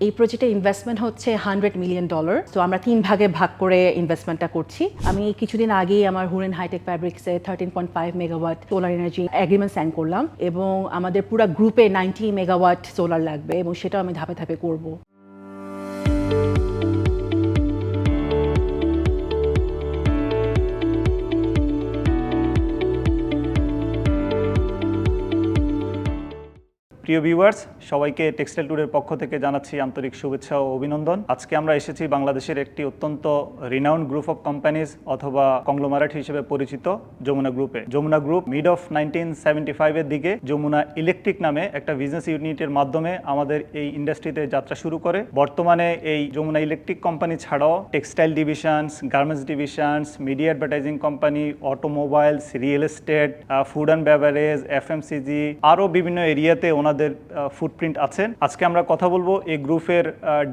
এই প্রজেক্টের ইনভেস্টমেন্ট হচ্ছে $100 মিলিয়ন। তো আমরা 3 ভাগে ভাগ করে ইনভেস্টমেন্টটা করছি। আমি কিছুদিন আগেই আমার হুরেন হাইটেক ফ্যাব্রিক্সে 13.5 megawatt solar energy agreement sign করলাম এবং আমাদের পুরো গ্রুপে 90 মেগাওয়াট সোলার লাগবে এবং সেটাও আমি ধাপে ধাপে করব। প্রিয় ভিউয়ার্স, সবাইকে টেক্সটাইল টুডের পক্ষ থেকে জানাচ্ছি আন্তরিক শুভেচ্ছা ও অভিনন্দন। আজকে আমরা এসেছি বাংলাদেশের একটি অত্যন্ত রিনাউন্ড গ্রুপ অফ কোম্পানিজ অথবা কংগ্লোমারেট হিসেবে পরিচিত যমুনা গ্রুপে। যমুনা গ্রুপ মিড অফ 1975 এর দিকে যমুনা ইলেকট্রিক নামে একটা বিজনেস ইউনিটের মাধ্যমে আমাদের এই ইন্ডাস্ট্রিতে যাত্রা শুরু করে। বর্তমানে এই যমুনা ইলেকট্রিক কোম্পানি ছাড়াও textile divisions, garments divisions, media advertising company, automobiles, real estate, food and beverage, FMCG আরও বিভিন্ন এরিয়াতে ওনাদের ফুটপ্রিন্ট আছেন। আজকে আমরা কথা বলবো এই গ্রুপের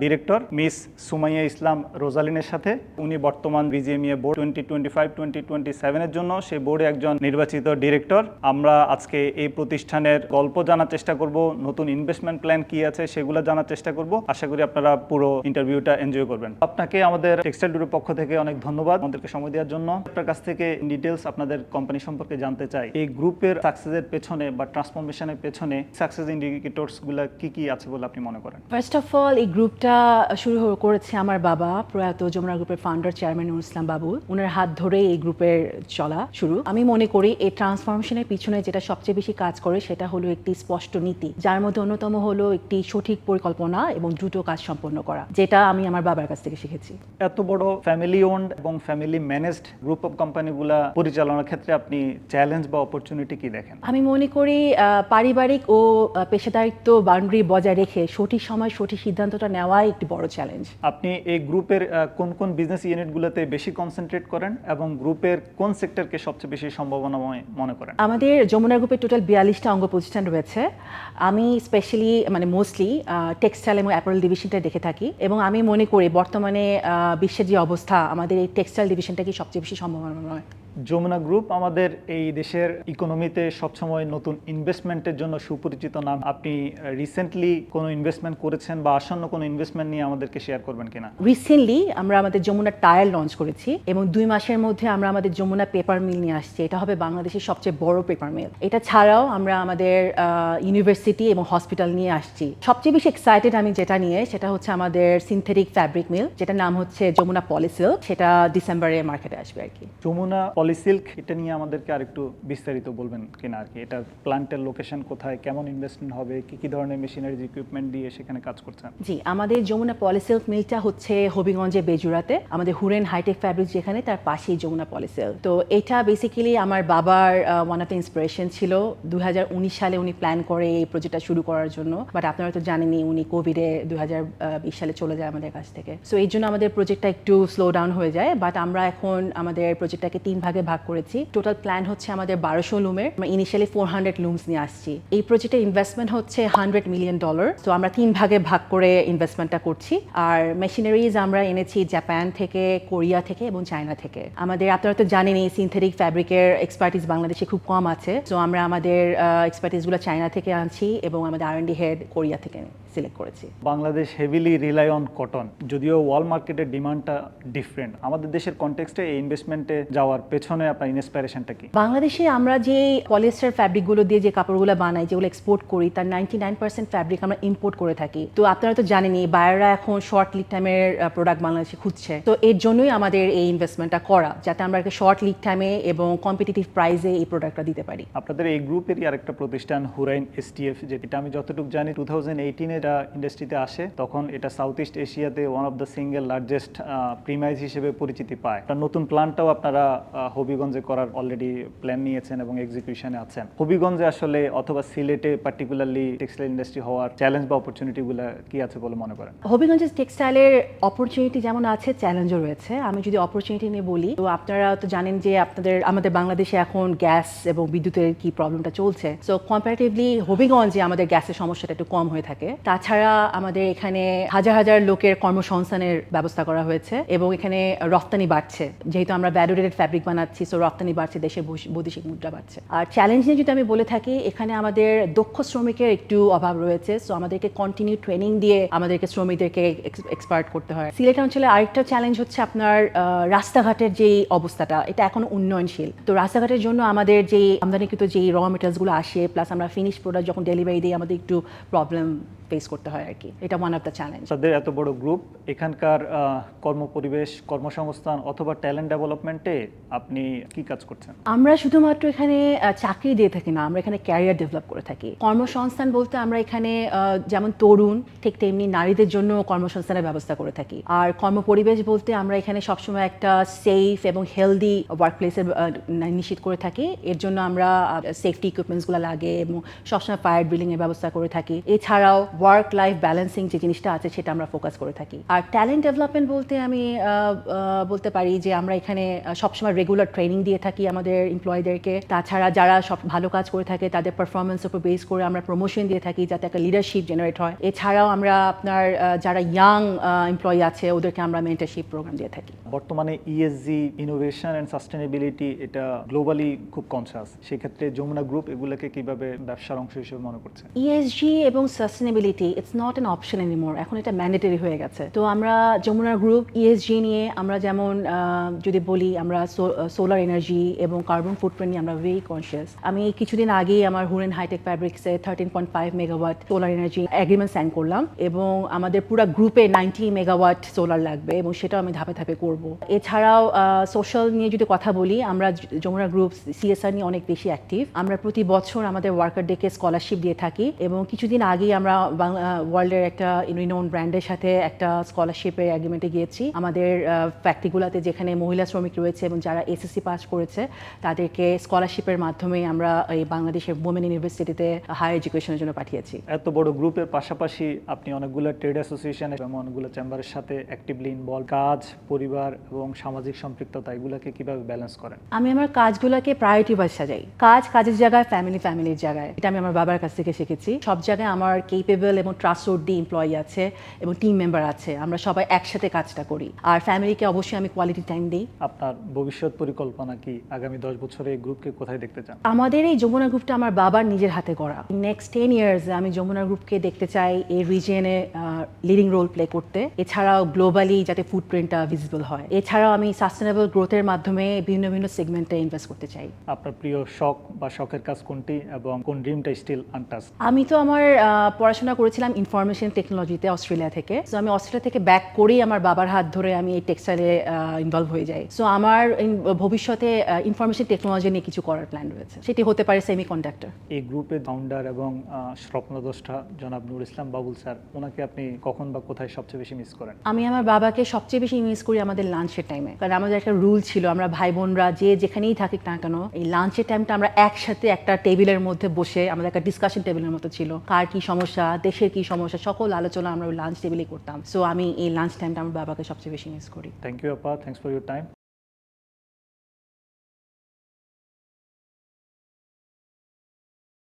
ডিরেক্টর মিস সুমাইয়া ইসলাম রোজালিনের সাথে। উনি বর্তমান BGMEA বোর্ড 2025-2027 এর জন্য সেই বোর্ডে একজন নির্বাচিত ডিরেক্টর। আমরা আজকে এই প্রতিষ্ঠানের গল্প জানার চেষ্টা করব, নতুন ইনভেস্টমেন্ট প্ল্যান কি আছে সেগুলো জানার চেষ্টা করব। আশা করি আপনারা পুরো ইন্টারভিউটা এনজয় করবেন। আপনাকে আমাদের টেক্সটাইল টুডের পক্ষ থেকে অনেক ধন্যবাদ আমাদেরকে সময় দেওয়ার জন্য। আপনার কাছ থেকে ডিটেলস আপনাদের কোম্পানি সম্পর্কে জানতে চাই। এই গ্রুপের সাকসেসের পেছনে বা ট্রান্সফরমেশনের পেছনে সাকসেস ইন্ডিকেটরসগুলো কি আছে বলে আপনি মনে করেন? ফার্স্ট অফ অল, এই গ্রুপটা শুরু করেছে আমার বাবা, প্রয়াত যমুনা গ্রুপের ফাউন্ডার চেয়ারম্যান নুরুল ইসলাম বাবু। ওনার হাত ধরেই এই গ্রুপের চলা শুরু। আমি মনে করি এই ট্রান্সফরমেশনের পিছনে যেটা সবচেয়ে বেশি কাজ করে সেটা হলো একটি স্পষ্ট নীতি, যার মধ্যে অন্যতম হলো একটি সঠিক পরিকল্পনা এবং দ্রুত কাজ সম্পন্ন করা, যেটা আমি আমার বাবার কাছ থেকে শিখেছি। এত বড় ফ্যামিলি ওন্ড এবং ফ্যামিলি ম্যানেজড গ্রুপ অফ কোম্পানিগুলা পরিচালনার ক্ষেত্রে আপনি চ্যালেঞ্জ বা অপরচুনিটি কি দেখেন? আমি মনে করি পারিবারিক ও পেশাদারিত্ব বাউন্ডারি বজায় রেখে সঠিক সময় সঠিক সিদ্ধান্তটা নেওয়াই একটি বড় চ্যালেঞ্জ। আপনি এই গ্রুপের কোন কোন বিজনেস ইউনিটগুলোতে বেশি কনসেন্ট্রেট করেন এবং গ্রুপের কোন সেক্টরকে সবচেয়ে বেশি সম্ভাবনাময় মনে করেন? আমাদের যমুনা গ্রুপে টোটাল 42টা অঙ্গ প্রতিষ্ঠান রয়েছে। আমি স্পেশালি মোস্টলি টেক্সটাইল এবং অ্যাপারেল ডিভিশনটা দেখে থাকি এবং আমি মনে করি বর্তমানে বিশ্বের যে অবস্থা, আমাদের এই টেক্সটাইল ডিভিশনটাকে সবচেয়ে বেশি সম্ভাবনাময়। যমুনা গ্রুপ আমাদের এই দেশের ইকোনমিতে সবসময় নতুন ইনভেস্টমেন্টের জন্য সুপরিচিত নাম। আপনি রিসেন্টলি কোনো ইনভেস্টমেন্ট করেছেন বা আসন্ন কোনো ইনভেস্টমেন্ট নিয়ে আমাদেরকে শেয়ার করবেন কিনা? রিসেন্টলি আমরা আমাদের যমুনা টায়ার লঞ্চ করেছি এবং 2 মাসের মধ্যে আমরা আমাদের যমুনা পেপার মিল নিয়ে আসছি। এটা হবে বাংলাদেশের সবচেয়ে বড় পেপার মিল। এটা ছাড়াও আমরা আমাদের ইউনিভার্সিটি এবং হসপিটাল নিয়ে আসছি। সবচেয়ে বেশি এক্সাইটেড আমি যেটা নিয়ে, সেটা হচ্ছে আমাদের সিনথেটিক ফ্যাব্রিক মিল, যেটা নাম হচ্ছে যমুনা পলিসিল্ক। সেটা ডিসেম্বরে মার্কেটে আসবে আর কি। যমুনা পলিসিল্ক, এটা নিয়ে আমাদেরকে আরেকটু বিস্তারিত বলবেন কিনা আর কি? এটা প্ল্যান্টের লোকেশন কোথায়, কেমন ইনভেস্টমেন্ট হবে, কি ধরনের মেশিনারিজ ইকুইপমেন্ট দিয়ে সেখানে কাজ করছেন? জি, আমাদের যমুনা পলিসিল্ক মিলটা হচ্ছে হবিগঞ্জে বেজুরাতে। আমাদের হুরেন হাইটেক ফ্যাব্রিক যেখানে, তার পাশেই যমুনা পলিসিল্ক। তো এটা বেসিক্যালি আমার বাবার ওয়ান অফ দ্য ইন্সপিরেশন ছিল। 2019 সালে উনি প্ল্যান করে এই প্রজেক্টটা শুরু করার জন্য, বাট আপনারা তো জানেনই উনি কোভিডে 2020 সালে চলে যায় আমাদের কাছ থেকে। সো এই জন্য আমাদের প্রজেক্টটা একটু স্লো ডাউন হয়ে যায়। বাট আমরা এখন আমাদের প্রজেক্টটাকে 3 ভাগে ভাগ করেছি। টোটাল প্ল্যান হচ্ছে আমাদের 1200 লুমের। আমরা ইনিশিয়ালি 400 লুমস নিয়ে আসছি। এই প্রজেক্টের ইনভেস্টমেন্ট হচ্ছে $100 মিলিয়ন। তো আমরা 3 ভাগে ভাগ করে ইনভেস্টমেন্টটা করছি। আর মেশিনারিজ আমরা এনেছি জাপান থেকে, কোরিয়া থেকে এবং চায়না থেকে। আমাদের, আপনারা তো জানেনই, সিনথেটিক ফ্যাব্রিকের এক্সপার্টিস বাংলাদেশে খুব কম আছে। সো আমরা আমাদের এক্সপার্টিসগুলো চায়না থেকে আনছি এবং আমাদের R&D হেড কোরিয়া থেকে সিলেক্ট করেছি। Bangladesh heavily rely on cotton, যদিও ওয়ার্ল্ড মার্কেটের ডিমান্ডটা ডিফারেন্ট। আমাদের দেশের কনটেক্সটে এই ইনভেস্টমেন্টে যাওয়ার পেছনে আপনার ইন্সপিরেশনটা কি? বাংলাদেশে আমরা যে পলিয়েস্টার ফ্যাব্রিকগুলো দিয়ে যে কাপড়গুলো বানাই, যেগুলো এক্সপোর্ট করি, তার 99% ফ্যাব্রিক আমরা ইম্পোর্ট করে থাকি। তো আপনারা তো জানেনই, বায়াররা এখন শর্ট লিড টাইমের প্রোডাক্ট বাংলাদেশে খুঁজছে। তো এর জন্যই আমাদের এই ইনভেস্টমেন্টটা করা, যাতে আমরা শর্ট লিড টাইমে এবং কম্পিটিটিভ প্রাইসে এই প্রোডাক্টটা দিতে পারি। আপনাদের এই গ্রুপেরই আরেকটা প্রতিষ্ঠান হুরাইন STF, যেটা আমি যতটুকু জানি 2018 এটা ইন্ডাস্ট্রিতে আসে। তখন এটা সাউথ ইস্ট এশিয়াতে one of the single largest premise হিসেবে পরিচিতি পায়। একটা নতুন প্ল্যানটাও আপনারা হবিগঞ্জে করার অলরেডি প্ল্যান নিয়েছেন এবং এক্সিকিউশনে আছেন। হবিগঞ্জে আসলে অথবা সিলেটে পার্টিকুলারলি টেক্সটাইল ইন্ডাস্ট্রি হওয়ার চ্যালেঞ্জ বা অপরচুনিটিগুলো কি আছে বলে মনে করেন? হবিগঞ্জের টেক্সটাইলের অপরচুনিটি যেমন আছে, চ্যালেঞ্জও রয়েছে। আমি যদি অপরচুনিটি নিয়ে বলি, তো আপনারা তো জানেন যে আমাদের বাংলাদেশে এখন গ্যাস এবং বিদ্যুতের কি প্রবলেমটা চলছে। সো কম্পারেটিভলি হবিগঞ্জে আমাদের গ্যাসের সমস্যাটা একটু কম হয়ে থাকে। তাছাড়া আমাদের এখানে হাজার হাজার লোকের কর্মসংস্থানের ব্যবস্থা করা হয়েছে এবং এখানে রপ্তানি বাড়ছে, যেহেতু আমরা ভ্যালুডেটেড ফ্যাব্রিক বানাচ্ছি, সো রপ্তানি বাড়ছে, দেশের বৈদেশিক মুদ্রা বাড়ছে। আর চ্যালেঞ্জ নিয়ে যদি আমি বলে থাকি, এখানে আমাদের দক্ষ শ্রমিকের একটু অভাব রয়েছে, সো আমাদেরকে কন্টিনিউ ট্রেনিং দিয়ে আমাদেরকে শ্রমিকদেরকে এক্সপার্ট করতে হয়। সিলেট অঞ্চলে আরেকটা চ্যালেঞ্জ হচ্ছে আপনার রাস্তাঘাটের যে অবস্থাটা, এটা এখনো উন্নয়নশীল। তো রাস্তাঘাটের জন্য আমাদের যে আমদানিকৃত যে র মেটেরিয়ালসগুলো আসে, প্লাস আমরা ফিনিশ প্রোডাক্ট যখন ডেলিভারি দিই, আমাদের একটু প্রবলেম ফেস করতে হয় আর কি। এটা ওয়ান অফ দ্য চ্যালেঞ্জ। তাদের এত বড় গ্রুপ, এখানকার কর্মপরিবেশ, কর্মসংস্থান অথবা ট্যালেন্ট ডেভেলপমেন্টে আপনি কি কাজ করছেন? আমরা শুধুমাত্র এখানে চাকরি দিয়ে থাকি না, আমরা এখানে ক্যারিয়ার ডেভেলপ করে থাকি। কর্মসংস্থান বলতে আমরা এখানে যেমন তরুণ, ঠিক তেমনি নারীদের জন্য কর্মসংস্থানের ব্যবস্থা করে থাকি। আর কর্মপরিবেশ বলতে আমরা এখানে সবসময় একটা সেফ এবং হেলদি ওয়ার্ক প্লেসের নিশ্চিত করে থাকি। এর জন্য আমরা সেফটি ইকুইপমেন্টসগুলো লাগে এবং সবসময় ফায়ার ড্রিলিংয়ের ব্যবস্থা করে থাকি। এছাড়াও ওয়ার্ক লাইফ ব্যালেন্সিং যে জিনিসটা আছে, সেটা আমরা ফোকাস করে থাকি। আর ট্যালেন্ট ডেভেলপমেন্ট বলতে আমি বলতে পারি যে আমরা এখানে সবসময় রেগুলার ট্রেনিং দিয়ে থাকি আমাদের এমপ্লয়ীদেরকে। তাছাড়া যারা সব ভালো কাজ করে থাকে, তাদের পারফরমেন্সের উপর বেস করে আমরা প্রমোশন দিয়ে থাকি, যাতে একটা লিডারশিপ জেনারেট হয়। এছাড়াও আমরা আপনার যারা ইয়াং এমপ্লয়ি আছে, ওদেরকে আমরা মেন্টরশিপ প্রোগ্রাম দিয়ে থাকি। বর্তমানে ইএসজি, ইনোভেশন অ্যান্ড সাস্টেনেবিলিটি, এটা গ্লোবালি খুব কনসাস। সেক্ষেত্রে যমুনা গ্রুপ এগুলোকে কিভাবে ব্যবসার অংশ হিসেবে মনে করছে? ইএসজি এবং sustainability it's not an option anymore, এখন এটা ম্যান্ডেটরি হয়ে গেছে। তো আমরা যমুনা গ্রুপ ইএসজি নিয়ে আমরা যেমন যদি বলি, আমরা সোলার এনার্জি এবং কার্বন ফুটপ্রিন্ট নিয়ে আমরা ভেরি কনসিয়াস। আমি কিছুদিন আগেই আমার হুরেন হাইটেক ফ্যাব্রিক্সে 13.5 megawatt solar energy agreement sign করলাম এবং আমাদের পুরো গ্রুপে 90 মেগাওয়াট সোলার লাগবে এবং সেটাও আমি ধাপে ধাপে করব। এছাড়াও সোশ্যাল নিয়ে যদি কথা বলি, আমরা যমুনা গ্রুপ সিএসআর নিয়ে অনেক বেশি অ্যাক্টিভ। আমরা প্রতি বছর আমাদের ওয়ার্কারদেরকে স্কলারশিপ দিয়ে থাকি এবং কিছুদিন আগেই আমরা ওয়ার্ল্ডের একটা রিনোন ব্র্যান্ডের সাথে একটা স্কলারশিপের এগ্রিমেন্টে গিয়েছি। আমাদের ফ্যাক্টরিগুলোতে যেখানে মহিলা শ্রমিক রয়েছে এবং যারা এসএসসি পাস করেছে, তাদেরকে স্কলারশিপের মাধ্যমে আমরা এই বাংলাদেশের ওমেন ইউনিভার্সিটিতে হায়ার এডুকেশনের জন্য পাঠিয়েছি। এত বড় গ্রুপের পাশাপাশি আপনি অনেকগুলো ট্রেড অ্যাসোসিয়েশন এবং অনেকগুলো চেম্বারের সাথে অ্যাক্টিভলি ইনভলভ। কাজ, পরিবার এবং সামাজিক সম্পৃক্ততা, এগুলোকে কিভাবে ব্যালেন্স করেন? আমি আমার কাজগুলোকে প্রায়োরিটি ওয়াইজ সাজাই। কাজ কাজের জায়গায়, ফ্যামিলি ফ্যামিলির জায়গায়। এটা আমি আমার বাবার কাছ থেকে শিখেছি। সব জায়গায় আমার কেপেবল এবং ট্রাস্টওয়ার্দি এমপ্লয়ি আছে এবং টিম মেম্বার আছে, আমরা সবাই একসাথে কাজটা করি। আর ফ্যামিলিকে অবশ্যই আমি কোয়ালিটি টাইম দিই। আপনার ভবিষ্যৎ পরিকল্পনা কি? আগামী 10 বছরে এই গ্রুপকে কোথায় দেখতে চান? আমাদের এই যমুনা গ্রুপটা আমার বাবার নিজের হাতে করা। নেক্সট 10 ইয়ার্স আমি যমুনা গ্রুপকে দেখতে চাই এই রিজিয়নে লিডিং রোল প্লে করতে। এছাড়াও গ্লোবালি যাতে ফুটপ্রিন্টটা ভিজিবল হয়। এছাড়াও আমি সাস্টেনেবল গ্রোথের মাধ্যমে ভিন্ন ভিন্ন সেগমেন্টে ইনভেস্ট করতে চাই। আপনার প্রিয় শখ বা শখের কাজ কোনটি এবং কোন ড্রিমটা স্টিল আনটাচ? আমি তো আমার পড়াশোনা করেছিলাম ইনফরমেশন টেকনোলজিতে অস্ট্রেলিয়া থেকে। সো আমি অস্ট্রেলিয়া থেকে ব্যাক করেই আমার বাবার হাত ধরে আমি এই টেক্সটাইলে ইনভলভ হয়ে যাই। সো আমার ভবিষ্যতে ইনফরমেশন টেকনোলজি নিয়ে কিছু করার প্ল্যান রয়েছে, সেটি হতে পারে সেমিকন্ডাক্টর। এই গ্রুপের ফাউন্ডার এবং স্বপ্নদ্রষ্টা জনাব নুর ইসলাম বাবুল স্যার, ওনাকে আপনি কখন বা কোথায় সবচেয়ে বেশি মিস করেন? আমি আমার বাবাকে সবচেয়ে বেশি মিস করি আমাদের লাঞ্চের টাইমে, কারণ আমাদের একটা রুল ছিল, আমরা ভাই বোনরা যে যেখানেই থাকি না কেন, এই লাঞ্চের টাইমটা আমরা একসাথে একটা টেবিলের মধ্যে বসে, আমাদের একটা ডিসকাশন টেবিলের মতো ছিল, কার কি সমস্যা, দেশের কি সমস্যা, সকল আলোচনা আমরা ওই লাঞ্চ টেবিলে করতাম। সো আমি এই লাঞ্চ টাইমটা আমার বাবাকে সবচেয়ে বেশি মিস করি। থ্যাংক ইউ আপা, থ্যাংকস ফর ইউর টাইম।